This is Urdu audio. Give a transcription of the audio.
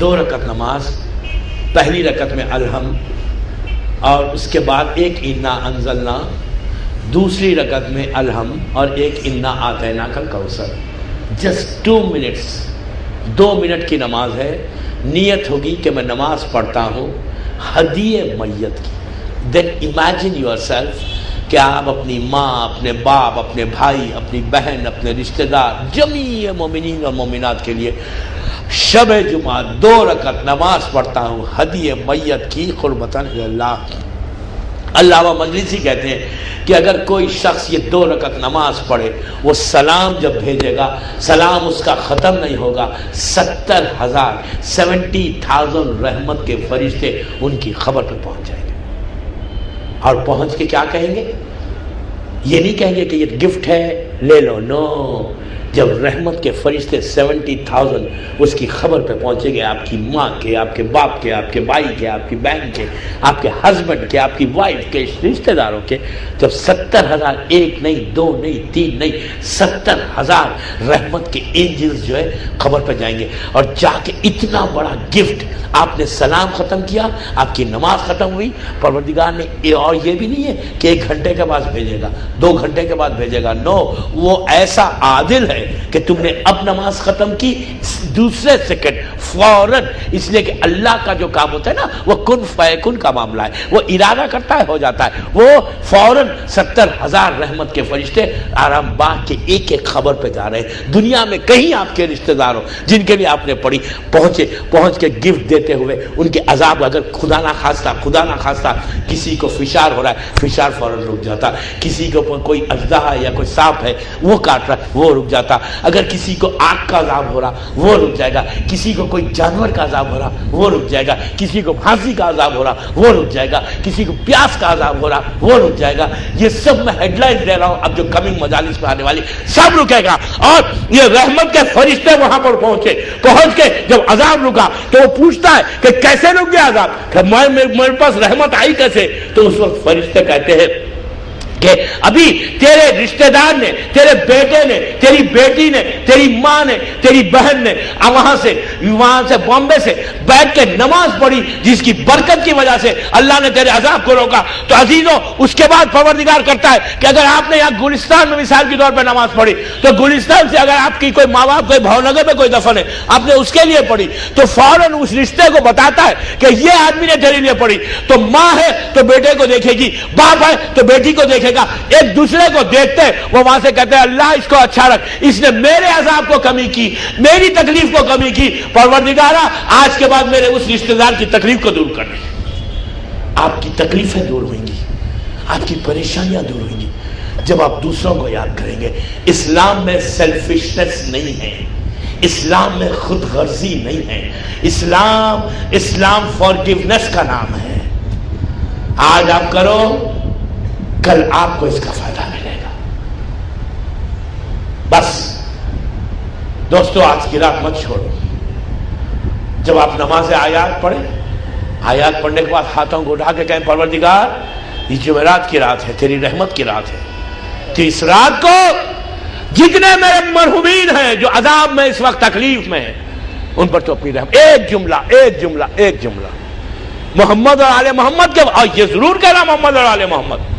2 رکعت نماز، پہلی رکعت میں الحم اور اس کے بعد ایک انا انزلنا، دوسری رکعت میں الحم اور ایک انا آتیناک الکوثر. جسٹ 2 منٹس، 2 منٹ کی نماز ہے. نیت ہوگی کہ میں نماز پڑھتا ہوں ہدیہ میت کی. دین امیجن یور سیلف کہ آپ اپنی ماں، اپنے باپ، اپنے بھائی، اپنی بہن، اپنے رشتہ دار، جمیع مومنین اور مومنات کے لیے شب جمعہ 2 رکعت نماز پڑھتا ہوں ہدیہ میت کی قربتاً اللہ. علامہ مجلسی کہتے ہیں کہ اگر کوئی شخص یہ 2 رکعت نماز پڑھے، وہ سلام جب بھیجے گا سلام اس کا ختم نہیں ہوگا، 70,000 رحمت کے فرشتے ان کی خبر پہ پہنچ جائیں گے. اور پہنچ کے کیا کہیں گے؟ یہ نہیں کہیں گے کہ یہ گفٹ ہے لے لو، نو. جب رحمت کے فرشتے 70,000 اس کی خبر پہ پہنچیں گے، آپ کی ماں کے، آپ کے باپ کے، آپ کے بھائی کے، آپ کی بہن کے، آپ کے ہسبینڈ کے، آپ کی وائف کے، رشتہ داروں کے، جب 70,000 1 نہیں 2 نہیں 3 نہیں 70,000 رحمت کے اینجلز جو ہے خبر پہ جائیں گے. اور جا کے اتنا بڑا گفٹ، آپ نے سلام ختم کیا، آپ کی نماز ختم ہوئی، پروردگار نے اور یہ بھی نہیں ہے کہ 1 گھنٹے کے بعد بھیجے گا، 2 گھنٹے کے بعد بھیجے گا. نو، وہ ایسا عادل ہے کہ تم نے اب نماز ختم کی، دوسرے سیکنڈ فوراً، اس لیے کہ اللہ کا جو کام ہوتا ہے نا وہ کن فیکن کا معاملہ ہے، وہ ارادہ کرتا ہے ہو جاتا ہے. وہ فوراً 70,000 رحمت کے فرشتے آرام باغ کے ایک ایک خبر پہ جا رہے ہیں. دنیا میں کہیں آپ کے رشتہ دار ہو جن کے لیے آپ نے پڑھی، پہنچ کے گفٹ دیتے ہوئے ان کے عذاب، اگر خدا نہ خواستہ کسی کو فشار ہو رہا ہے، فشار فوراً رک جاتا. کسی کو کوئی اژدہا یا کوئی سانپ ہے وہ کاٹ رہا ہے، وہ رک جاتا. اگر کسی کو آگ کا عذاب ہو رہا وہ رک جائے گا. کسی کو کوئی جانور کا عذاب ہو رہا وہ رک جائے گا. کسی کو پھانسی کا عذاب ہو رہا وہ رک جائے گا. کسی کو پیاس کا عذاب ہو رہا وہ رک جائے گا. یہ سب میں ہیڈ لائن دے رہا ہوں، اب جو کمنگ مجالس میں آنے والی سب رکے گا. اور یہ رحمت کے فرشتے وہاں پر پہنچ کے جب عذاب رکا تو وہ پوچھتا ہے کہ کیسے رک گیا عذاب، کہ میرے پاس رحمت آئی کیسے؟ تو اس وقت فرشتے کہتے ہیں کہ ابھی تیرے رشتہ دار نے، تیرے بیٹے نے، تیری بیٹی نے، تیری ماں نے، تیری بہن نے وہاں سے بامبے سے بیٹھ کے نماز پڑھی، جس کی برکت کی وجہ سے اللہ نے تیرے عذاب کو روکا. تو عزیزوں، اس کے بعد پروردگار کرتا ہے کہ اگر آپ نے یہاں گلستان میں مثال کے طور پہ نماز پڑھی، تو گلستان سے اگر آپ کی کوئی ماں باپ کوئی بھاونگر میں کوئی دفن ہے، آپ نے اس کے لیے پڑھی، تو فوراً اس رشتے کو بتاتا ہے کہ یہ آدمی نے تیرے لیے پڑھی. تو ماں ہے تو بیٹے کو دیکھے گی، باپ ہے تو بیٹی کو دیکھے گا، ایک دوسرے کو دیکھتے وہ وہاں سے کہتے ہیں اللہ اس کو اچھا رکھ، اس نے میرے عذاب کو کمی کی، میری تکلیف کو کمی کی. پروردگارا آج کے بعد میرے اس رشتہ دار کی تکلیف کو دور کرنے. آپ کی تکلیفیں دور ہوئیں گی، آپ کی پریشانیاں دور ہوئیں گی جب آپ دوسروں کو یاد کریں گے. اسلام میں سیلفشنس نہیں ہے، اسلام میں خود غرضی نہیں ہے. اسلام فارگیونیس کا نام ہے. آج آپ کرو، کل آپ کو اس کا فائدہ ملے گا. بس دوستو، آج کی رات مت چھوڑو. جب آپ نماز آیات پڑھیں، آیات پڑھنے کے بعد ہاتھوں کو اٹھا کے کہیں پروردگار یہ جمعرات کی رات ہے، تیری رحمت کی رات ہے. تو اس رات کو جتنے میرے مرحومین ہیں جو عذاب میں اس وقت تکلیف میں ہیں، ان پر تو اپنی رحمت. ایک جملہ محمد اور آل محمد کے، اور یہ ضرور کہنا محمد اور آل محمد.